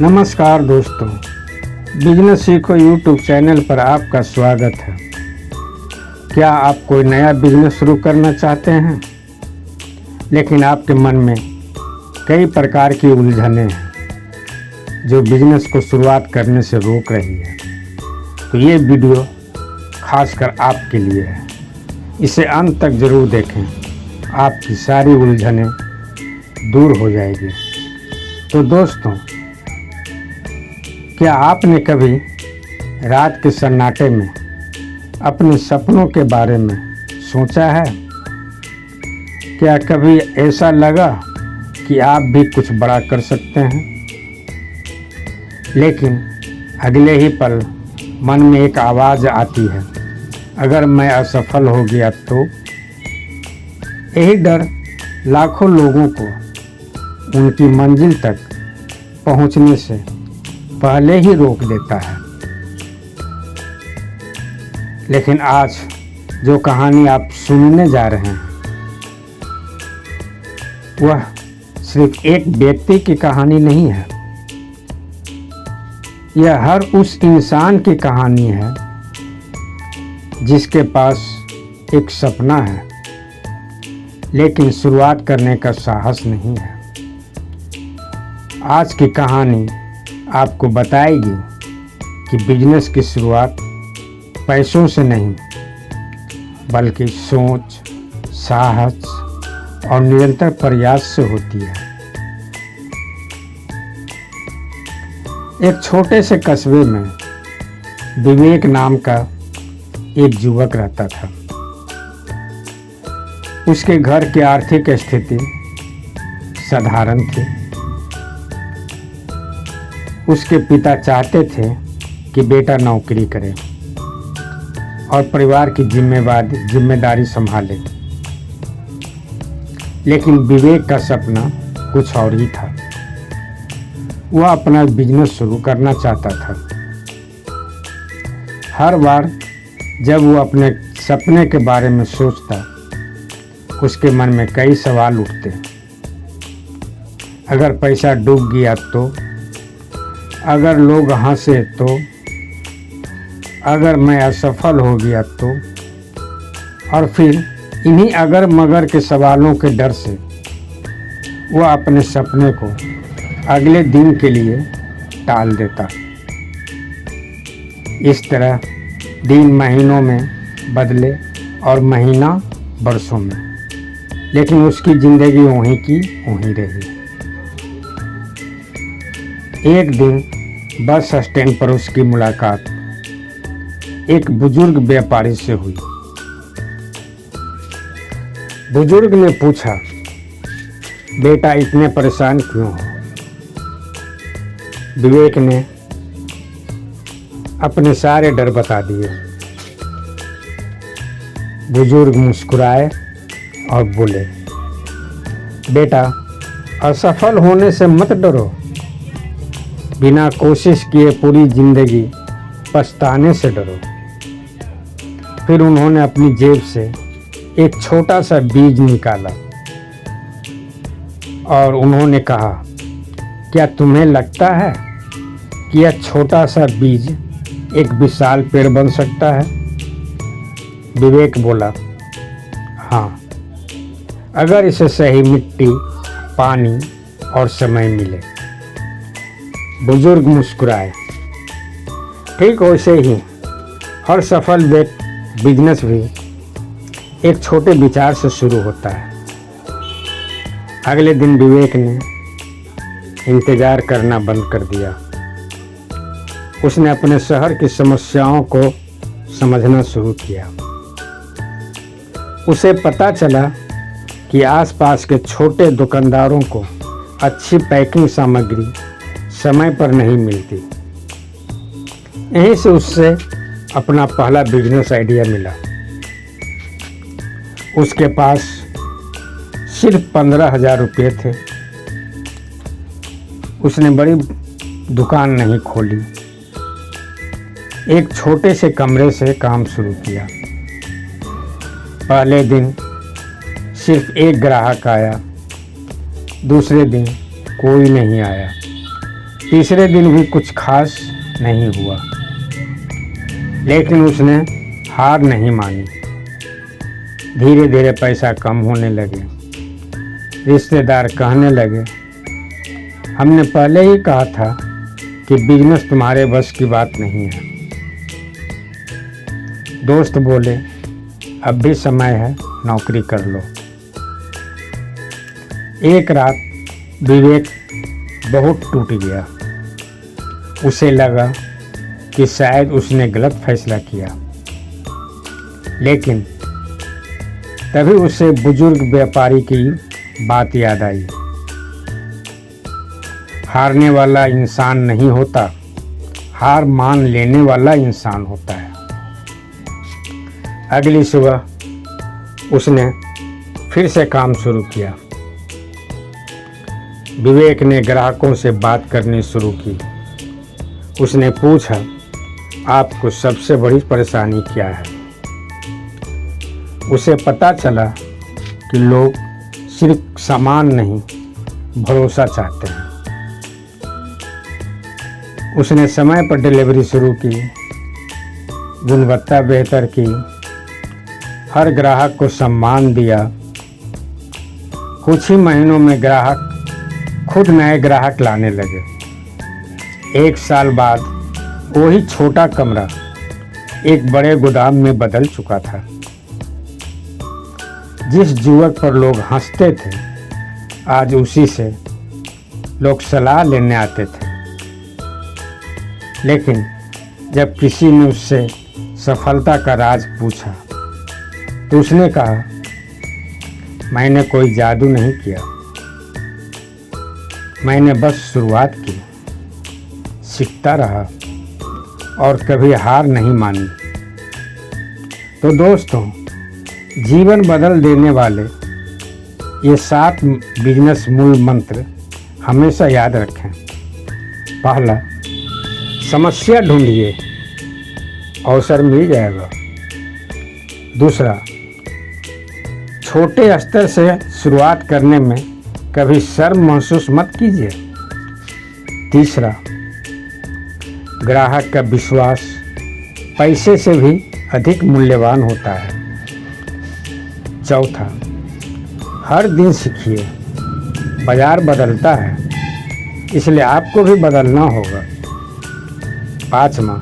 नमस्कार दोस्तों, बिजनेस सीखो यूट्यूब चैनल पर आपका स्वागत है। क्या आप कोई नया बिजनेस शुरू करना चाहते हैं, लेकिन आपके मन में कई प्रकार की उलझनें हैं जो बिजनेस को शुरुआत करने से रोक रही है? तो ये वीडियो खासकर आपके लिए है। इसे अंत तक ज़रूर देखें, आपकी सारी उलझनें दूर हो जाएगी। तो दोस्तों, क्या आपने कभी रात के सन्नाटे में अपने सपनों के बारे में सोचा है? क्या कभी ऐसा लगा कि आप भी कुछ बड़ा कर सकते हैं, लेकिन अगले ही पल मन में एक आवाज़ आती है, अगर मैं असफल हो गया तो? यही डर लाखों लोगों को उनकी मंजिल तक पहुंचने से पहले ही रोक देता है। लेकिन आज जो कहानी आप सुनने जा रहे हैं, वह सिर्फ एक व्यक्ति की कहानी नहीं है। यह हर उस इंसान की कहानी है जिसके पास एक सपना है, लेकिन शुरुआत करने का साहस नहीं है। आज की कहानी आपको बताएगी कि बिजनेस की शुरुआत पैसों से नहीं, बल्कि सोच, साहस और निरंतर प्रयास से होती है। एक छोटे से कस्बे में विवेक नाम का एक युवक रहता था। उसके घर की आर्थिक स्थिति साधारण थी। उसके पिता चाहते थे कि बेटा नौकरी करे और परिवार की जिम्मेदारी संभाले, लेकिन विवेक का सपना कुछ और ही था। वह अपना बिजनेस शुरू करना चाहता था। हर बार जब वो अपने सपने के बारे में सोचता, उसके मन में कई सवाल उठते। अगर पैसा डूब गया तो? अगर लोग हंसे तो? अगर मैं असफल हो गया तो? और फिर इन्हीं अगर मगर के सवालों के डर से वह अपने सपने को अगले दिन के लिए टाल देता। इस तरह दिन महीनों में बदले और महीना वर्षों में, लेकिन उसकी ज़िंदगी वहीं की वहीं रही। एक दिन बस स्टैंड पर उसकी मुलाकात एक बुजुर्ग व्यापारी से हुई। बुजुर्ग ने पूछा, बेटा इतने परेशान क्यों हो? विवेक ने अपने सारे डर बता दिए। बुजुर्ग मुस्कुराए और बोले, बेटा असफल होने से मत डरो, बिना कोशिश किए पूरी जिंदगी पछताने से डरो। फिर उन्होंने अपनी जेब से एक छोटा सा बीज निकाला और उन्होंने कहा, क्या तुम्हें लगता है कि यह छोटा सा बीज एक विशाल पेड़ बन सकता है? विवेक बोला, हाँ, अगर इसे सही मिट्टी, पानी और समय मिले। बुजुर्ग मुस्कुराए। ठीक वैसे ही हर सफल बिजनेस भी एक छोटे विचार से शुरू होता है। अगले दिन विवेक ने इंतज़ार करना बंद कर दिया। उसने अपने शहर की समस्याओं को समझना शुरू किया। उसे पता चला कि आसपास के छोटे दुकानदारों को अच्छी पैकिंग सामग्री समय पर नहीं मिलती। यहीं से उससे अपना पहला बिजनेस आइडिया मिला। उसके पास सिर्फ 15,000 रुपये थे। उसने बड़ी दुकान नहीं खोली, एक छोटे से कमरे से काम शुरू किया। पहले दिन सिर्फ एक ग्राहक आया, दूसरे दिन कोई नहीं आया, तीसरे दिन भी कुछ खास नहीं हुआ, लेकिन उसने हार नहीं मानी। धीरे धीरे पैसा कम होने लगे। रिश्तेदार कहने लगे, हमने पहले ही कहा था कि बिजनेस तुम्हारे बस की बात नहीं है। दोस्त बोले, अब भी समय है, नौकरी कर लो। एक रात विवेक बहुत टूट गया। उसे लगा कि शायद उसने गलत फैसला किया, लेकिन तभी उसे बुजुर्ग व्यापारी की बात याद आई। हारने वाला इंसान नहीं होता, हार मान लेने वाला इंसान होता है। अगली सुबह उसने फिर से काम शुरू किया। विवेक ने ग्राहकों से बात करनी शुरू की। उसने पूछा, आपको सबसे बड़ी परेशानी क्या है? उसे पता चला कि लोग सिर्फ सामान नहीं, भरोसा चाहते हैं। उसने समय पर डिलीवरी शुरू की, गुणवत्ता बेहतर की, हर ग्राहक को सम्मान दिया। कुछ ही महीनों में ग्राहक खुद नए ग्राहक लाने लगे। एक साल बाद वही छोटा कमरा एक बड़े गोदाम में बदल चुका था। जिस युवक पर लोग हंसते थे, आज उसी से लोग सलाह लेने आते थे। लेकिन जब किसी ने उससे सफलता का राज पूछा तो उसने कहा, मैंने कोई जादू नहीं किया, मैंने बस शुरुआत की, सीखता रहा और कभी हार नहीं मानी। तो दोस्तों, जीवन बदल देने वाले ये 7 बिजनेस मूल मंत्र हमेशा याद रखें। पहला, समस्या ढूंढिए, अवसर मिल जाएगा। दूसरा, छोटे स्तर से शुरुआत करने में कभी शर्म महसूस मत कीजिए। तीसरा, ग्राहक का विश्वास पैसे से भी अधिक मूल्यवान होता है। चौथा, हर दिन सीखिए, बाजार बदलता है, इसलिए आपको भी बदलना होगा। पाँचवा,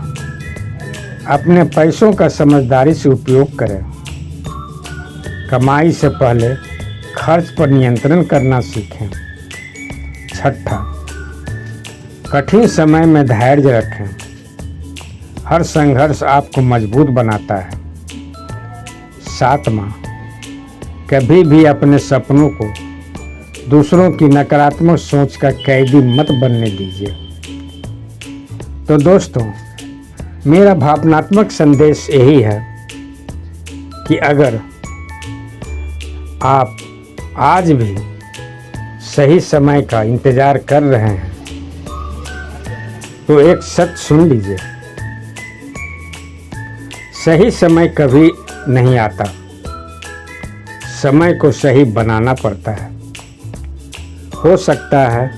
अपने पैसों का समझदारी से उपयोग करें। कमाई से पहले खर्च पर नियंत्रण करना सीखें। छठा, कठिन समय में धैर्य रखें, हर संघर्ष आपको मजबूत बनाता है। सातवां, कभी भी अपने सपनों को दूसरों की नकारात्मक सोच का कैदी मत बनने दीजिए। तो दोस्तों, मेरा भावनात्मक संदेश यही है कि अगर आप आज भी सही समय का इंतजार कर रहे हैं तो एक सच सुन लीजिए, सही समय कभी नहीं आता, समय को सही बनाना पड़ता है। हो सकता है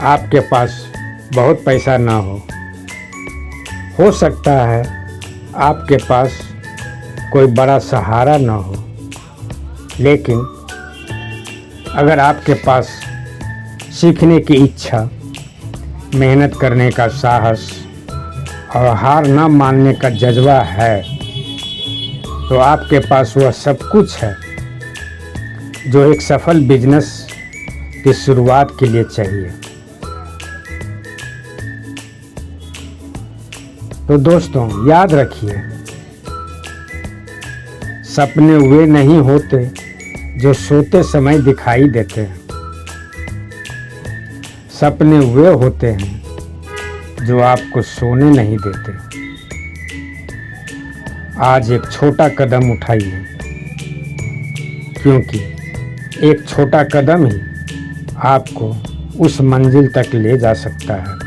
आपके पास बहुत पैसा ना हो सकता है आपके पास कोई बड़ा सहारा ना हो, लेकिन अगर आपके पास सीखने की इच्छा, मेहनत करने का साहस और हार न मानने का जज्बा है, तो आपके पास वह सब कुछ है जो एक सफल बिजनेस की शुरुआत के लिए चाहिए। तो दोस्तों, याद रखिए, सपने वे नहीं होते जो सोते समय दिखाई देते हैं, सपने वे होते हैं जो आपको सोने नहीं देते। आज एक छोटा कदम उठाइए, क्योंकि एक छोटा कदम ही आपको उस मंजिल तक ले जा सकता है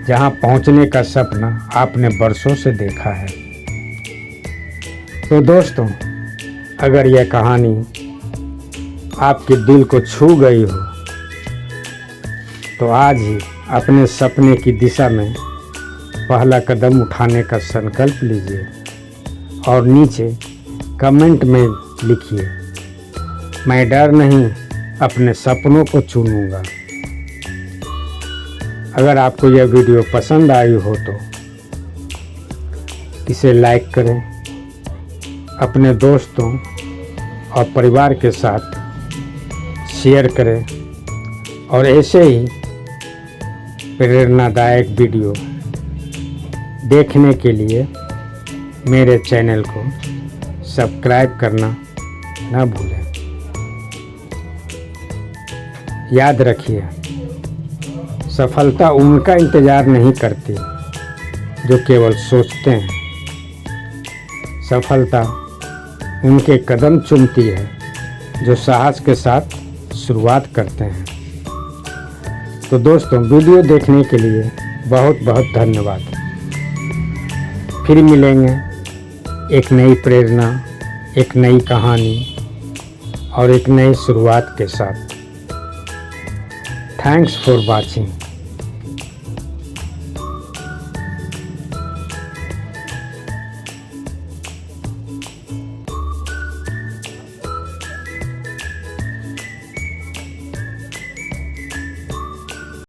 जहां पहुंचने का सपना आपने बरसों से देखा है। तो दोस्तों, अगर यह कहानी आपके दिल को छू गई हो तो आज ही अपने सपने की दिशा में पहला कदम उठाने का संकल्प लीजिए और नीचे कमेंट में लिखिए, मैं डर नहीं अपने सपनों को चुनूंगा। अगर आपको यह वीडियो पसंद आई हो तो इसे लाइक करें, अपने दोस्तों और परिवार के साथ शेयर करें और ऐसे ही प्रेरणादायक वीडियो देखने के लिए मेरे चैनल को सब्सक्राइब करना ना भूलें। याद रखिए, सफलता उनका इंतज़ार नहीं करती जो केवल सोचते हैं, सफलता उनके कदम चूमती है जो साहस के साथ शुरुआत करते हैं। तो दोस्तों, वीडियो देखने के लिए बहुत बहुत धन्यवाद। फिर मिलेंगे एक नई प्रेरणा, एक नई कहानी और एक नई शुरुआत के साथ। Thanks for watching.